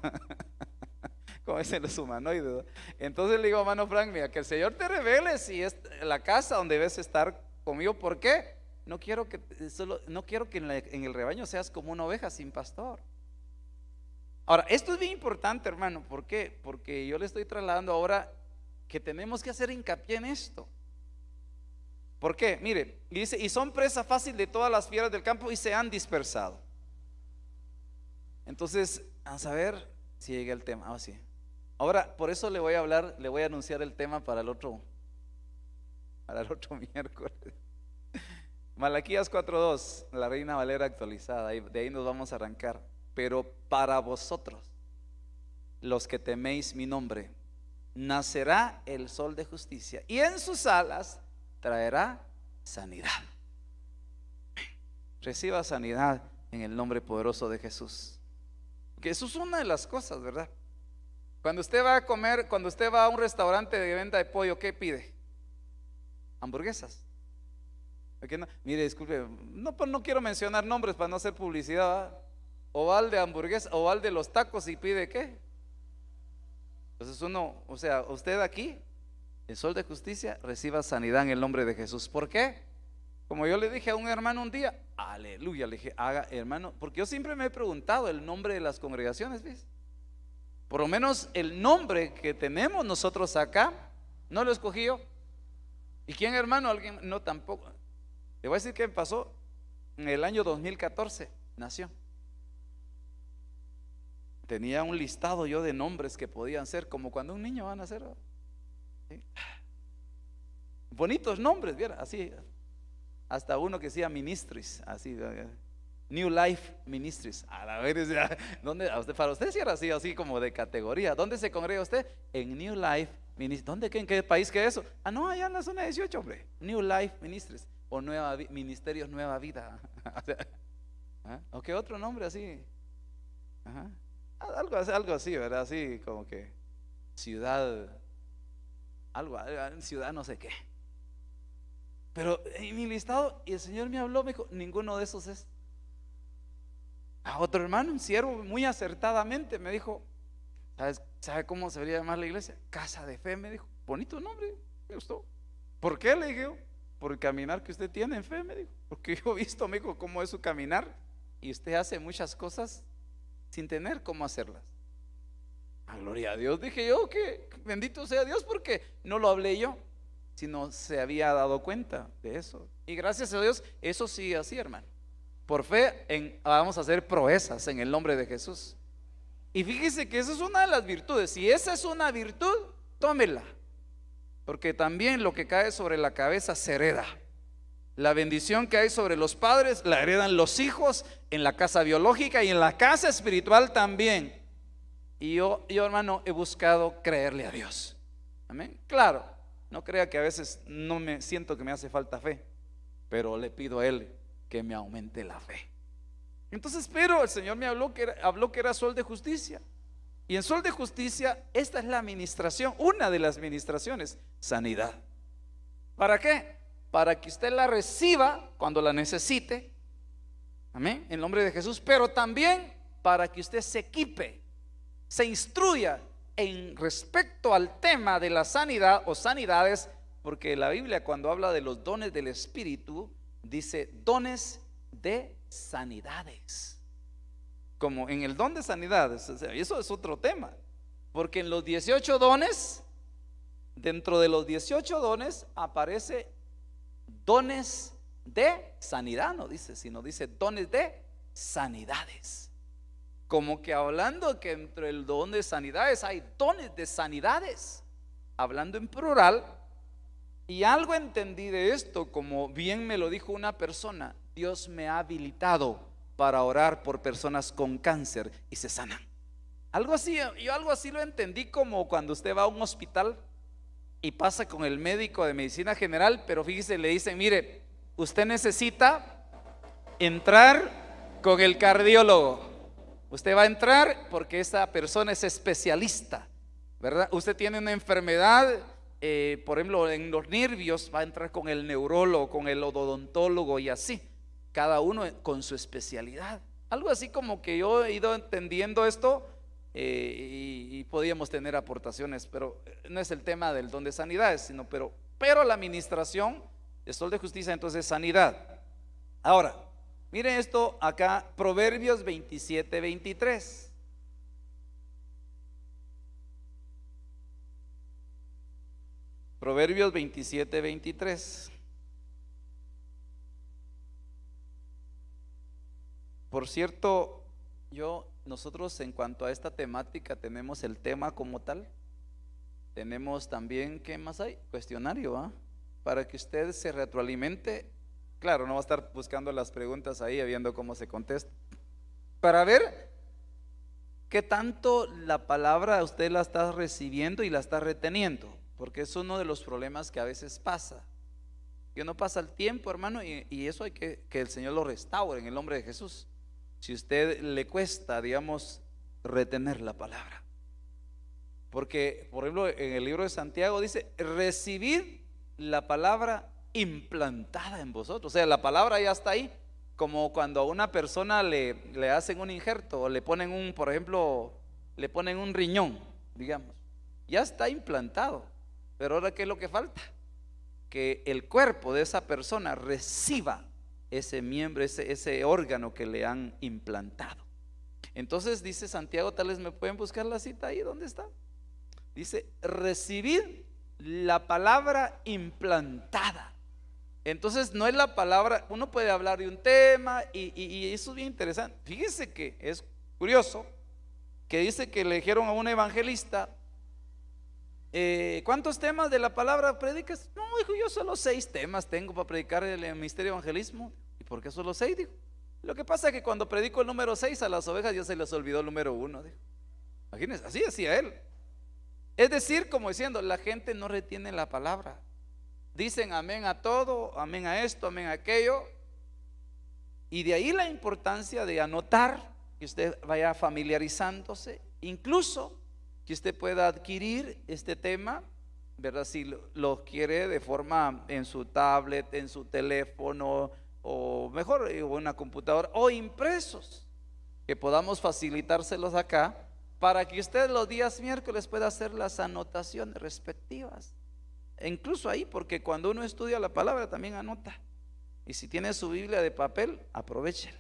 Como dicen los humanoides, ¿no? Entonces le digo, hermano Frank, mira, que el Señor te revele si es la casa donde debes estar conmigo. ¿Por qué? No quiero que en el rebaño seas como una oveja sin pastor. Ahora, esto es bien importante, hermano. ¿Por qué? Porque yo le estoy trasladando ahora que tenemos que hacer hincapié en esto. ¿Por qué? Mire, dice, y son presa fácil de todas las fieras del campo y se han dispersado. Entonces, vamos a ver si llega el tema. Sí. Ahora, por eso le voy a anunciar el tema para el otro miércoles. Malaquías 4:2, la Reina Valera actualizada, de ahí nos vamos a arrancar. Pero para vosotros, los que teméis mi nombre, nacerá el sol de justicia y en sus alas traerá sanidad. Reciba sanidad en el nombre poderoso de Jesús. Que eso es una de las cosas, ¿verdad? Cuando usted va a comer, cuando usted va a un restaurante de venta de pollo, ¿qué pide? Hamburguesas. No, mire, disculpe, no quiero mencionar nombres para no hacer publicidad, ¿verdad? O va al de hamburguesa, o va al de los tacos y pide ¿qué? Entonces o sea, usted aquí, el sol de justicia, reciba sanidad en el nombre de Jesús. ¿Por qué? Como yo le dije a un hermano un día, aleluya, le dije, haga hermano, porque yo siempre me he preguntado el nombre de las congregaciones, ¿ves? Por lo menos el nombre que tenemos nosotros acá, no lo escogí yo. ¿Y quién, hermano? Alguien, no, tampoco. Le voy a decir qué pasó. En el año 2014 nació. Tenía un listado yo de nombres que podían ser, como cuando un niño va a nacer, ¿sí? Bonitos nombres, ¿vieron? Así, hasta uno que decía Ministries, así, New Life Ministries. A la vez, ¿dónde? Para usted sí era así como de categoría. ¿Dónde se congrega usted? En New Life Ministries. ¿Dónde? ¿En qué país que es eso? No, allá en la zona 18, hombre. New Life Ministries o Ministerios Nueva Vida. ¿O qué otro nombre así? Ajá. Algo así, ¿verdad? Así como que ciudad, ciudad no sé qué. Pero en mi listado, y el Señor me habló, me dijo, ninguno de esos es. A otro hermano, un siervo, muy acertadamente me dijo, ¿sabe cómo se debería llamar la iglesia? Casa de Fe, me dijo. Bonito nombre, me gustó. ¿Por qué? Le dije yo. Por el caminar que usted tiene en fe, me dijo. Porque yo he visto, me dijo, cómo es su caminar y usted hace muchas cosas sin tener cómo hacerlas. Gloria a Dios, dije yo, que bendito sea Dios, porque no lo hablé yo, si no se había dado cuenta de eso. Y gracias a Dios, eso sigue así, hermano. Por fe vamos a hacer proezas en el nombre de Jesús. Y fíjese que esa es una de las virtudes. Si esa es una virtud, tómela, porque también lo que cae sobre la cabeza se hereda. La bendición que hay sobre los padres la heredan los hijos en la casa biológica y en la casa espiritual también. Y yo hermano, he buscado creerle a Dios. Amén. Claro, no crea que a veces no me siento que me hace falta fe, pero le pido a Él que me aumente la fe. Entonces, pero el Señor me habló que era sol de justicia. Y en sol de justicia, esta es la administración, una de las administraciones, sanidad. ¿Para qué? Para que usted la reciba cuando la necesite. Amén, en nombre de Jesús. Pero también para que usted se equipe, se instruya en respecto al tema de la sanidad o sanidades, porque la Biblia, cuando habla de los dones del Espíritu, dice dones de sanidades, como en el don de sanidades. O sea, eso es otro tema, porque en los 18 dones, dentro de los 18 dones aparece dones de sanidad, no dice, sino dice dones de sanidades. Como que hablando que entre el don de sanidades hay dones de sanidades, hablando en plural. Y algo entendí de esto, como bien me lo dijo una persona: Dios me ha habilitado para orar por personas con cáncer y se sanan. Algo así, yo algo así lo entendí, como cuando usted va a un hospital y pasa con el médico de medicina general, pero fíjese, le dicen: mire, usted necesita entrar con el cardiólogo. Usted va a entrar porque esa persona es especialista, ¿verdad? Usted tiene una enfermedad, por ejemplo, en los nervios, va a entrar con el neurólogo, con el odontólogo y así, cada uno con su especialidad. Algo así como que yo he ido entendiendo esto, y podíamos tener aportaciones, pero no es el tema del don de sanidades, sino pero la administración de sol de justicia entonces es sanidad. Ahora, miren esto acá, Proverbios 27:23. Proverbios 27:23. Por cierto, nosotros en cuanto a esta temática tenemos el tema como tal. Tenemos también, ¿qué más hay? Cuestionario, ¿ah? Para que usted se retroalimente. Claro, no va a estar buscando las preguntas ahí, viendo cómo se contesta, para ver qué tanto la palabra usted la está recibiendo y la está reteniendo, porque es uno de los problemas que a veces pasa, que no pasa el tiempo, hermano, y eso hay que el Señor lo restaure en el nombre de Jesús. Si usted le cuesta, digamos, retener la palabra, porque por ejemplo en el libro de Santiago dice: recibid la palabra implantada en vosotros. O sea, la palabra ya está ahí, como cuando a una persona le hacen un injerto o le ponen por ejemplo, le ponen un riñón, digamos, ya está implantado. Pero ahora, ¿qué es lo que falta? Que el cuerpo de esa persona reciba ese miembro, ese órgano que le han implantado. Entonces dice Santiago, tal vez me pueden buscar la cita ahí, ¿dónde está? Dice: recibid la palabra implantada. Entonces no es la palabra, uno puede hablar de un tema y eso es bien interesante. Fíjese que es curioso que dice que le dijeron a un evangelista: ¿cuántos temas de la palabra predicas? No, dijo, yo solo 6 temas tengo para predicar el ministerio de evangelismo. ¿Y por qué solo 6? Dijo, lo que pasa es que cuando predico el número 6 a las ovejas ya se les olvidó el número 1. Dijo, imagínense, así decía él. Es decir, como diciendo, la gente no retiene la palabra. Dicen amén a todo, amén a esto, amén a aquello. Y de ahí la importancia de anotar, que usted vaya familiarizándose, incluso que usted pueda adquirir este tema, ¿verdad? Si lo quiere de forma en su tablet, en su teléfono, o mejor en una computadora, o impresos, que podamos facilitárselos acá, para que usted los días miércoles pueda hacer las anotaciones respectivas. E incluso ahí, porque cuando uno estudia la palabra también anota. Y si tiene su Biblia de papel, aprovéchela.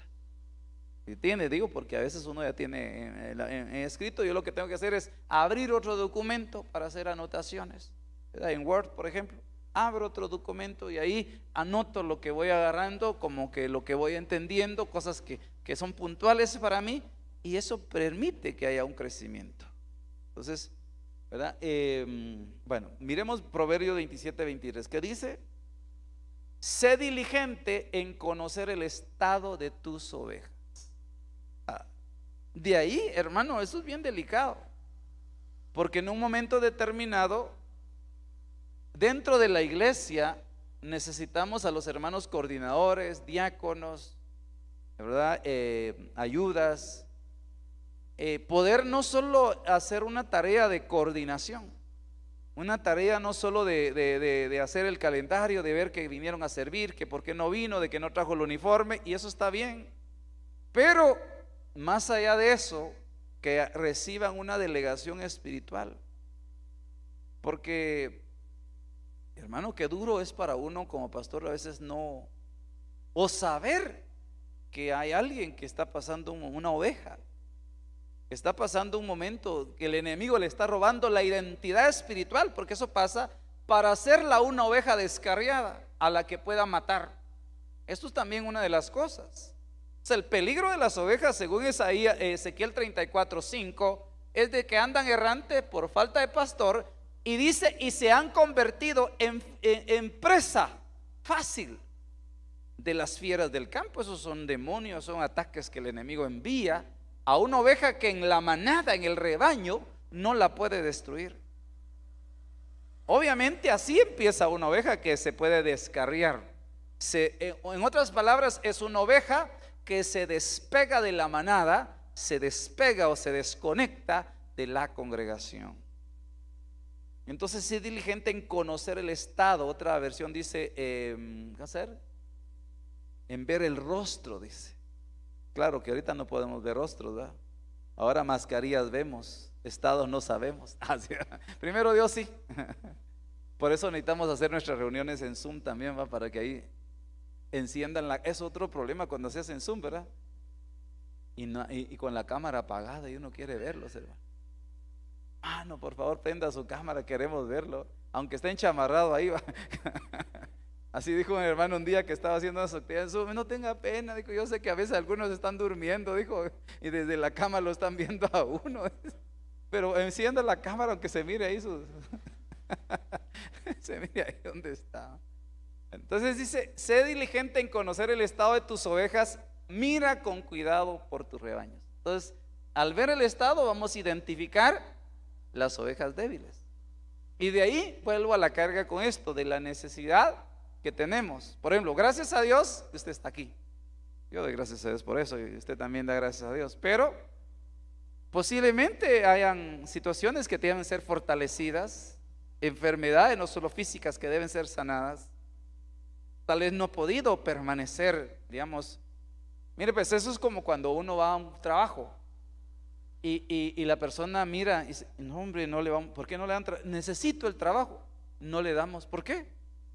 Si tiene, digo, porque a veces uno ya tiene en escrito. Yo lo que tengo que hacer es abrir otro documento para hacer anotaciones, ¿verdad? En Word, por ejemplo, abro otro documento y ahí anoto lo que voy agarrando, como que lo que voy entendiendo, cosas que son puntuales para mí, y eso permite que haya un crecimiento. Entonces, ¿verdad? Bueno, miremos Proverbio 27-23, que dice: sé diligente en conocer el estado de tus ovejas. De ahí, hermano, eso es bien delicado, porque en un momento determinado, dentro de la iglesia, necesitamos a los hermanos coordinadores, diáconos, ¿verdad? Ayudas, poder no solo hacer una tarea de coordinación, una tarea no solo de hacer el calendario, de ver que vinieron a servir, que por qué no vino, de que no trajo el uniforme, y eso está bien, pero más allá de eso, que reciban una delegación espiritual. Porque, hermano, qué duro es para uno como pastor a veces no, o saber que hay alguien que está pasando una oveja, está pasando un momento que el enemigo le está robando la identidad espiritual, porque eso pasa, para hacerla una oveja descarriada a la que pueda matar. Esto es también una de las cosas. O sea, el peligro de las ovejas, según Ezequiel 34:5, es de que andan errantes por falta de pastor, y dice, y se han convertido en presa fácil de las fieras del campo. Esos son demonios, son ataques que el enemigo envía a una oveja que en la manada, en el rebaño, no la puede destruir. Obviamente así empieza una oveja que se puede descarriar. En otras palabras, es una oveja que se despega de la manada, se despega o se desconecta de la congregación. Entonces, sé diligente en conocer el estado. Otra versión dice, ¿qué hacer? En ver el rostro, dice. Claro que ahorita no podemos ver rostros, ¿verdad? Ahora mascarillas vemos, estados no sabemos. Primero Dios sí. Por eso necesitamos hacer nuestras reuniones en Zoom también, ¿va? Para que ahí enciendan es otro problema cuando se hace en Zoom, ¿verdad? Y con la cámara apagada y uno quiere verlo, hermano. No, por favor, prenda su cámara, queremos verlo, aunque esté enchamarrado ahí, ¿va? Así dijo un hermano un día que estaba haciendo una actividad en Zoom: no tenga pena, dijo, yo sé que a veces algunos están durmiendo, dijo, y desde la cama lo están viendo a uno, pero encienda la cámara aunque se mire ahí se mire ahí donde está. Entonces dice: sé diligente en conocer el estado de tus ovejas, mira con cuidado por tus rebaños. Entonces, al ver el estado, vamos a identificar las ovejas débiles. Y de ahí vuelvo a la carga con esto, de la necesidad que tenemos. Por ejemplo, gracias a Dios, usted está aquí. Yo doy gracias a Dios por eso, y usted también da gracias a Dios. Pero posiblemente hayan situaciones que deben ser fortalecidas, enfermedades no solo físicas que deben ser sanadas. Tal vez no ha podido permanecer, digamos. Mire, pues eso es como cuando uno va a un trabajo y la persona mira y dice: no, hombre, no le vamos, ¿por qué no le dan necesito el trabajo? No le damos. ¿Por qué?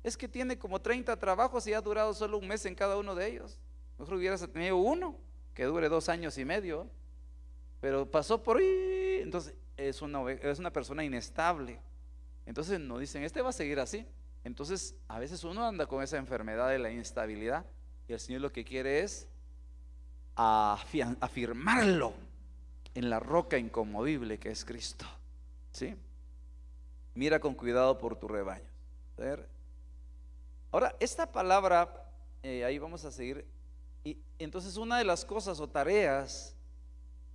Es que tiene como 30 trabajos y ha durado solo un mes en cada uno de ellos. Mejor hubieras tenido uno que dure 2 años y medio, pero pasó por ahí. Entonces es una persona inestable. Entonces nos dicen: este va a seguir así. Entonces a veces uno anda con esa enfermedad de la inestabilidad, y el Señor lo que quiere es afirmarlo en la roca inconmovible que es Cristo. ¿Sí? Mira con cuidado por tu rebaño. Ahora, esta palabra, ahí vamos a seguir. Y entonces una de las cosas o tareas,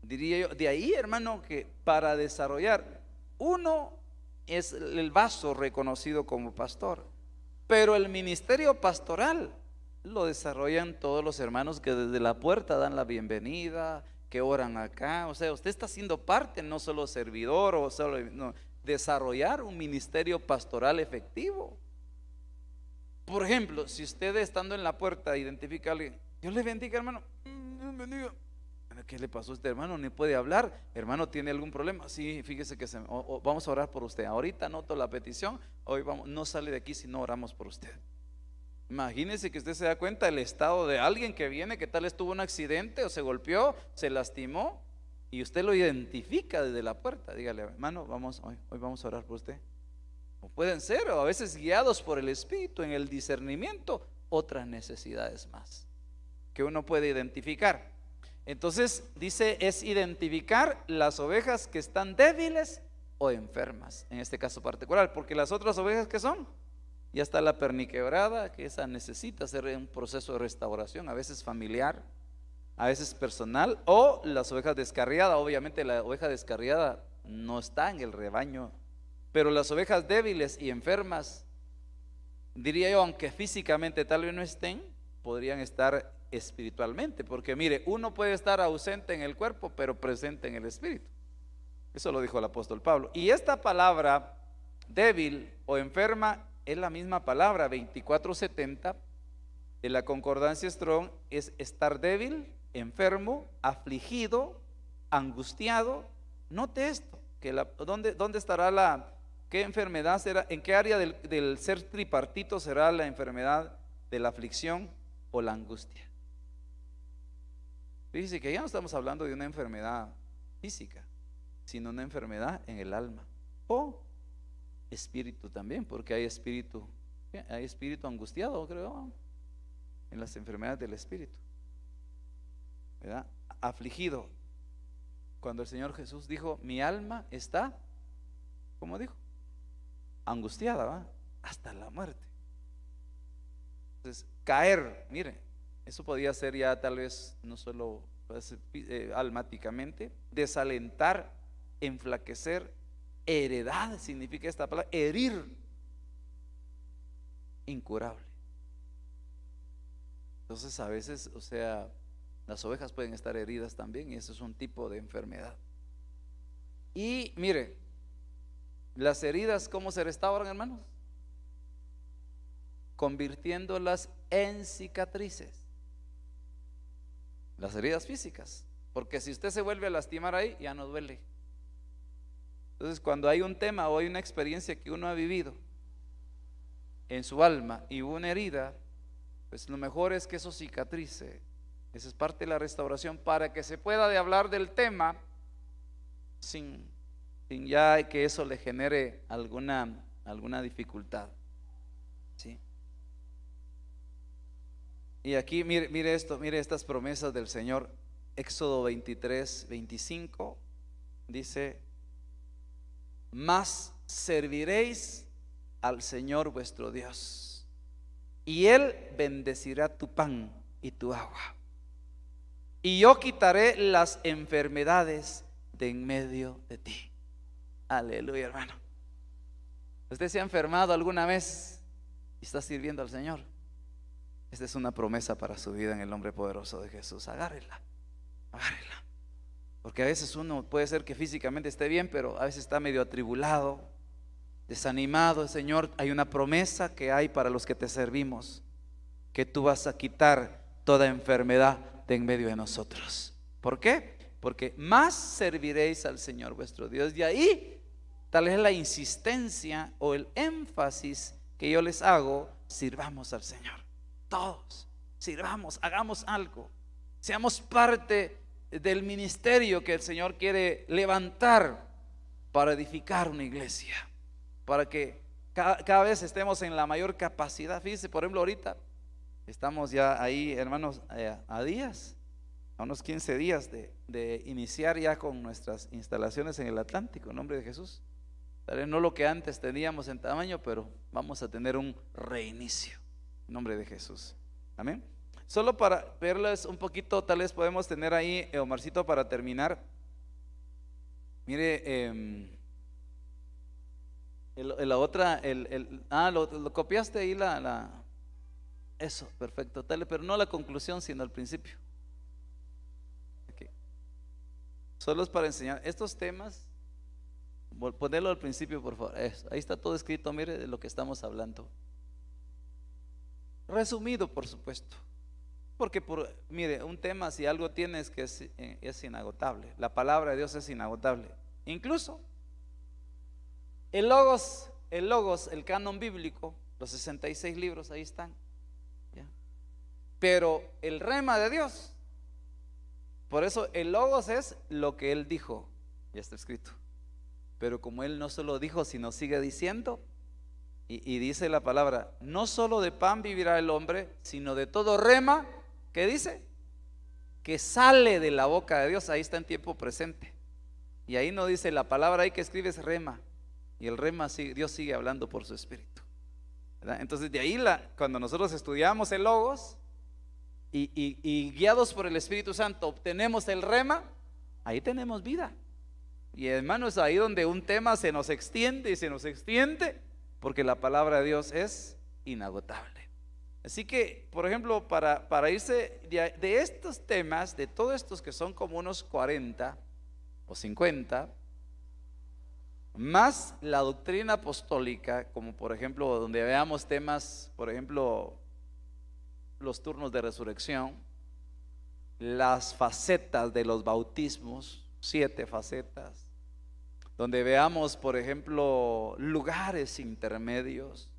diría yo, de ahí, hermano, que para desarrollar, uno es el vaso reconocido como pastor, pero el ministerio pastoral lo desarrollan todos los hermanos que desde la puerta dan la bienvenida, que oran acá. O sea, usted está siendo parte, no solo servidor o solo, no, desarrollar un ministerio pastoral efectivo. Por ejemplo, si usted estando en la puerta identifica a alguien: Dios le bendiga, hermano. Dios bendiga. ¿Qué le pasó a este hermano? Ni puede hablar. Hermano, ¿tiene algún problema? Sí, fíjese que vamos a orar por usted. Ahorita anoto la petición. Hoy no sale de aquí si no oramos por usted. Imagínese que usted se da cuenta del estado de alguien que viene, que tal vez tuvo un accidente o se golpeó, se lastimó, y usted lo identifica desde la puerta. Dígale: hermano, hoy vamos a orar por usted. O pueden ser, o a veces guiados por el Espíritu en el discernimiento, otras necesidades más que uno puede identificar. Entonces dice, es identificar las ovejas que están débiles o enfermas, en este caso particular, porque las otras ovejas que son, ya está la perniquebrada, que esa necesita hacer un proceso de restauración, a veces familiar, a veces personal, o las ovejas descarriadas. Obviamente la oveja descarriada no está en el rebaño, pero las ovejas débiles y enfermas, diría yo, aunque físicamente tal vez no estén, podrían estar espiritualmente, porque mire, uno puede estar ausente en el cuerpo, pero presente en el espíritu. Eso lo dijo el apóstol Pablo. Y esta palabra débil o enferma es la misma palabra, 2470 de la concordancia Strong, es estar débil, enfermo, afligido, angustiado. Note esto, que ¿dónde estará qué enfermedad será, en qué área del ser tripartito será la enfermedad de la aflicción o la angustia? Fíjese que ya no estamos hablando de una enfermedad física, sino una enfermedad en el alma o espíritu también, porque hay espíritu angustiado, creo, en las enfermedades del espíritu, ¿verdad? Afligido. Cuando el Señor Jesús dijo, mi alma está, ¿cómo dijo? Angustiada, ¿va? Hasta la muerte. Entonces, caer, mire, eso podía ser ya tal vez no solo almáticamente, desalentar, enflaquecer, heredad significa esta palabra, herir, incurable. Entonces a veces, o sea, las ovejas pueden estar heridas también, y eso es un tipo de enfermedad. Y mire, las heridas, ¿cómo se restauran, hermanos? Convirtiéndolas en cicatrices. Las heridas físicas, porque si usted se vuelve a lastimar ahí, ya no duele. Entonces, cuando hay un tema o hay una experiencia que uno ha vivido en su alma y hubo una herida, pues lo mejor es que eso cicatrice. Esa es parte de la restauración, para que se pueda hablar del tema sin ya que eso le genere alguna dificultad, ¿sí? Y aquí mire esto, mire estas promesas del Señor. Éxodo 23:25 dice, mas serviréis al Señor vuestro Dios, y Él bendecirá tu pan y tu agua, y yo quitaré las enfermedades de en medio de ti. Aleluya, hermano. ¿Usted se ha enfermado alguna vez y está sirviendo al Señor? Esta es una promesa para su vida en el nombre poderoso de Jesús. Agárrela. Porque a veces uno puede ser que físicamente esté bien, pero a veces está medio atribulado, desanimado. Señor, hay una promesa que hay para los que te servimos, que tú vas a quitar toda enfermedad de en medio de nosotros. ¿Por qué? Porque más serviréis al Señor vuestro Dios. De ahí tal es la insistencia o el énfasis que yo les hago: sirvamos al Señor. Todos sirvamos, hagamos algo, seamos parte del ministerio que el Señor quiere levantar para edificar una iglesia, para que cada vez estemos en la mayor capacidad. Fíjense, por ejemplo, ahorita estamos ya ahí, hermanos, a unos 15 días de iniciar ya con nuestras instalaciones en el Atlántico, en nombre de Jesús. Tal vez no lo que antes teníamos en tamaño, pero vamos a tener un reinicio en nombre de Jesús. Amén. Solo para verles un poquito, tal vez podemos tener ahí, Omarcito, para terminar. Mire, la otra, lo copiaste ahí, eso, perfecto, tal, pero no la conclusión, sino el principio. Okay. Solo es para enseñar estos temas. Ponerlo al principio, por favor. Eso, ahí está todo escrito, mire, de lo que estamos hablando. Resumido, por supuesto. Porque mire, un tema, si algo tiene, es que es inagotable. La palabra de Dios es inagotable. Incluso el logos, el canon bíblico, los 66 libros, ahí están, ¿ya? Pero el rema de Dios, por eso el logos es lo que Él dijo, ya está escrito. Pero como Él no solo dijo, sino sigue diciendo, Y dice la palabra, no solo de pan vivirá el hombre, sino de todo rema, ¿qué dice? Que sale de la boca de Dios. Ahí está en tiempo presente. Y ahí no dice la palabra ahí que escribe es rema. Y el rema, Dios sigue hablando por su espíritu, ¿verdad? Entonces de ahí cuando nosotros estudiamos el logos y guiados por el Espíritu Santo obtenemos el rema, ahí tenemos vida. Y hermano, es ahí donde un tema se nos extiende y se nos extiende, porque la palabra de Dios es inagotable. Así que, por ejemplo, para irse de estos temas, de todos estos que son como unos 40 o 50, más la doctrina apostólica, como por ejemplo, donde veamos temas, por ejemplo, los turnos de resurrección, las facetas de los bautismos, 7 facetas, donde veamos, por ejemplo, lugares intermedios,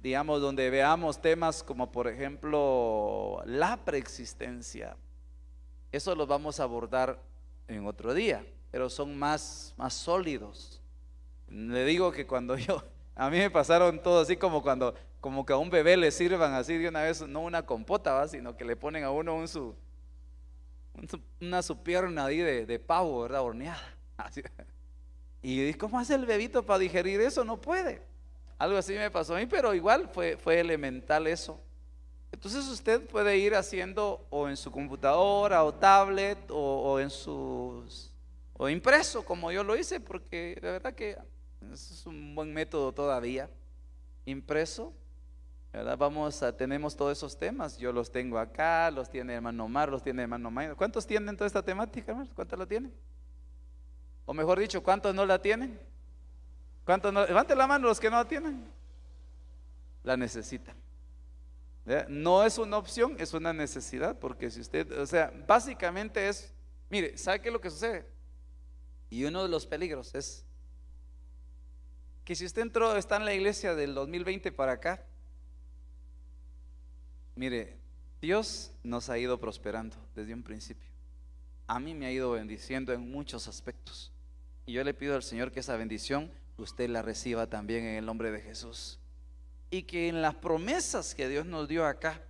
digamos, donde veamos temas como, por ejemplo, la preexistencia. Eso lo vamos a abordar en otro día, pero son más sólidos. Le digo que cuando a mí me pasaron todo así como que a un bebé le sirvan así de una vez, no una compota, ¿va? Sino que le ponen a uno una su pierna ahí de pavo, ¿verdad? Horneada. Así. Y ¿cómo hace el bebito para digerir eso? No puede. Algo así me pasó a mí, pero igual fue elemental eso. Entonces usted puede ir haciendo o en su computadora o tablet o impreso, como yo lo hice, porque de verdad que es un buen método todavía. Impreso, ¿verdad? Tenemos todos esos temas. Yo los tengo acá, los tiene hermano Omar, los tiene hermano Mayo. ¿Cuántos tienen toda esta temática, hermanos? ¿Cuántos la tienen? O mejor dicho, ¿cuántos no la tienen? ¿Cuántos no? Levante la mano los que no la tienen. La necesitan. No es una opción, es una necesidad, porque si usted, o sea, básicamente es, mire, ¿sabe qué es lo que sucede? Y uno de los peligros es que si usted está en la iglesia del 2020 para acá, mire, Dios nos ha ido prosperando desde un principio. A mí me ha ido bendiciendo en muchos aspectos. Y yo le pido al Señor que esa bendición usted la reciba también en el nombre de Jesús. Y que en las promesas que Dios nos dio acá,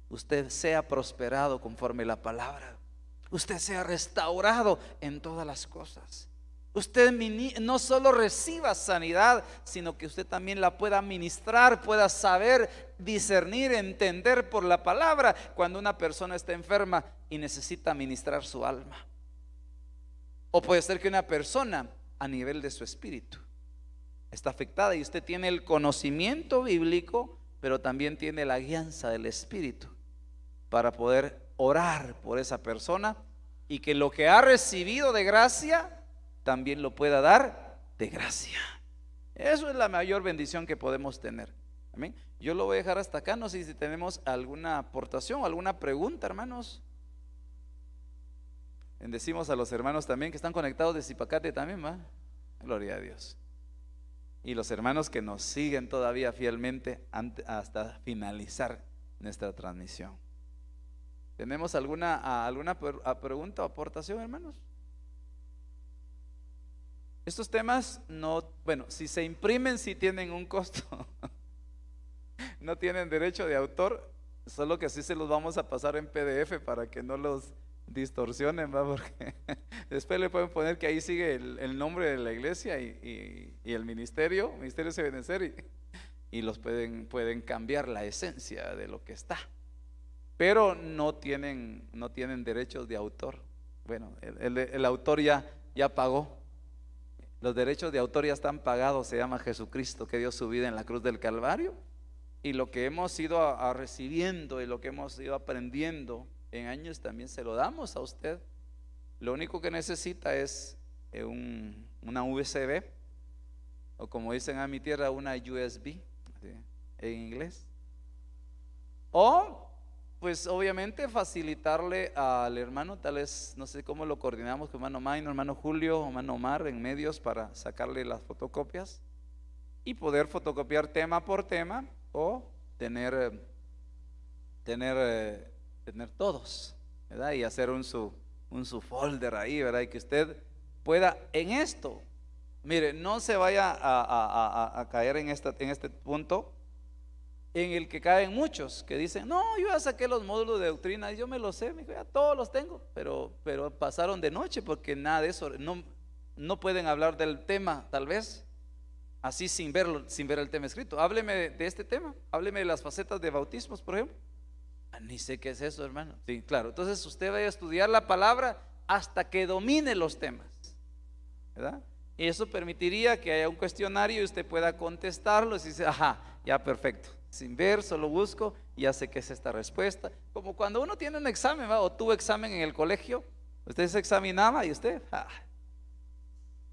usted sea prosperado conforme la palabra. Usted sea restaurado en todas las cosas. Usted no solo reciba sanidad, sino que usted también la pueda ministrar, pueda saber discernir, entender por la palabra cuando una persona está enferma y necesita ministrar su alma. O puede ser que una persona a nivel de su espíritu está afectada y usted tiene el conocimiento bíblico, pero también tiene la guianza del Espíritu para poder orar por esa persona y que lo que ha recibido de gracia también lo pueda dar de gracia. Eso es la mayor bendición que podemos tener. Amén. Yo lo voy a dejar hasta acá. No sé si tenemos alguna aportación, alguna pregunta, hermanos. Bendecimos a los hermanos también que están conectados de Zipacate también, ¿va? Gloria a Dios. Y los hermanos que nos siguen todavía fielmente hasta finalizar nuestra transmisión. ¿Tenemos alguna pregunta o aportación, hermanos? Estos temas bueno, si se imprimen sí tienen un costo. No tienen derecho de autor, solo que así se los vamos a pasar en PDF para que no los distorsionen, ¿va? Porque después le pueden poner que ahí sigue el nombre de la iglesia y el ministerio se benecer y los pueden cambiar la esencia de lo que está, pero no tienen derechos de autor. Bueno, el autor ya pagó, los derechos de autor ya están pagados. Se llama Jesucristo, que dio su vida en la cruz del Calvario, y lo que hemos ido recibiendo y lo que hemos ido aprendiendo en años también se lo damos a usted. Lo único que necesita es una USB, o como dicen a mi tierra, una USB, ¿sí? En inglés. O pues obviamente facilitarle al hermano, tal vez no sé cómo lo coordinamos con hermano Maino, hermano Julio, hermano Omar en medios para sacarle las fotocopias y poder fotocopiar tema por tema o tener todos, ¿verdad? Y hacer un su folder ahí, ¿verdad? Y que usted pueda en esto Mire, no se vaya a caer en este punto en el que caen muchos que dicen, no, yo ya saqué los módulos de doctrina, yo me los sé, me dijo, ya todos los tengo, pero pasaron de noche porque nada de eso, no pueden hablar del tema, tal vez, así sin verlo, sin ver el tema escrito. Hábleme de este tema, hábleme de las facetas de bautismos, por ejemplo. Ni sé qué es eso, hermano. Sí, claro, entonces usted va a estudiar la palabra hasta que domine los temas, ¿verdad? Y eso permitiría que haya un cuestionario y usted pueda contestarlo y dice, ajá, ya perfecto. Sin ver, solo busco, ya sé qué es esta respuesta. Como cuando uno tiene un examen, ¿va? O tuvo examen en el colegio, usted se examinaba y usted,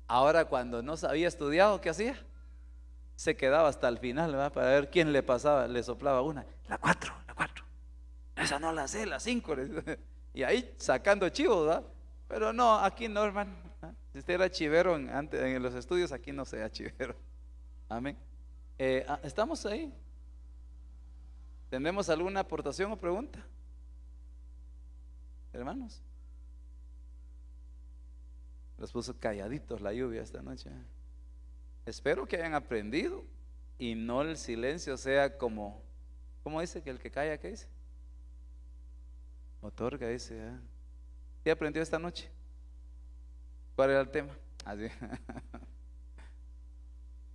ahora cuando no había estudiado, ¿qué hacía? Se quedaba hasta el final, ¿va? Para ver quién le pasaba, le soplaba una, la 4, esa no la sé, la 5, y ahí sacando chivos, ¿va? Pero no, aquí no, hermano. Si usted era chivero en los estudios, aquí no sea chivero. Amén. ¿Estamos ahí? ¿Tenemos alguna aportación o pregunta, hermanos? Los puso calladitos la lluvia esta noche. Espero que hayan aprendido y no el silencio sea como, ¿cómo dice que el que calla, qué dice? Otorga, dice. ¿Qué aprendió esta noche? ¿Cuál era el tema? Así.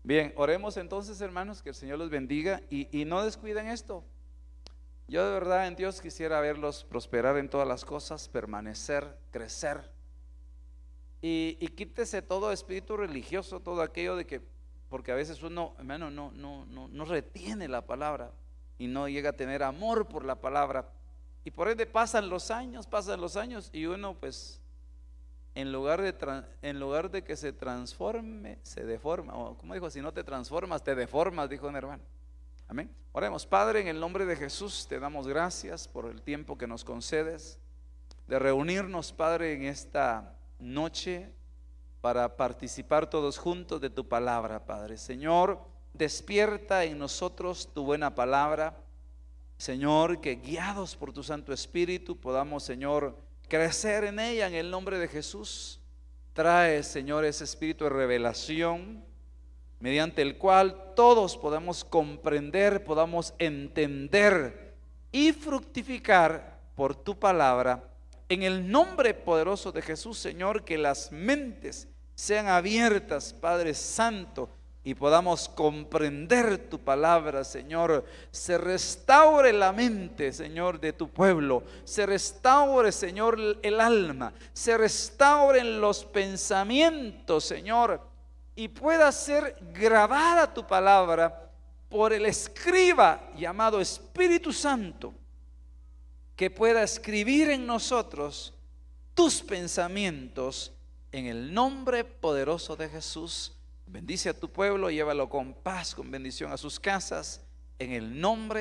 Bien, oremos entonces, hermanos, que el Señor los bendiga y no descuiden esto. Yo de verdad en Dios quisiera verlos prosperar en todas las cosas, permanecer, crecer. Y quítese todo espíritu religioso, todo aquello de que, porque a veces uno, hermano, no retiene la palabra y no llega a tener amor por la palabra. Y por ende pasan los años y uno pues en lugar de que se transforme, se deforma. O como dijo, si no te transformas, te deformas, dijo un hermano. Amén. Oremos. Padre, en el nombre de Jesús te damos gracias por el tiempo que nos concedes de reunirnos, Padre, en esta noche para participar todos juntos de tu palabra, Padre. Señor, despierta en nosotros tu buena palabra, Señor, que guiados por tu Santo Espíritu podamos, Señor, crecer en ella en el nombre de Jesús. Trae, Señor, ese espíritu de revelación mediante el cual todos podamos comprender, podamos entender y fructificar por tu palabra. En el nombre poderoso de Jesús, Señor, que las mentes sean abiertas, Padre Santo, y podamos comprender tu palabra, Señor. Se restaure la mente, Señor, de tu pueblo. Se restaure, Señor, el alma. Se restauren los pensamientos, Señor, y pueda ser grabada tu palabra por el escriba llamado Espíritu Santo, que pueda escribir en nosotros tus pensamientos en el nombre poderoso de Jesús. Bendice a tu pueblo, llévalo con paz, con bendición a sus casas, en el nombre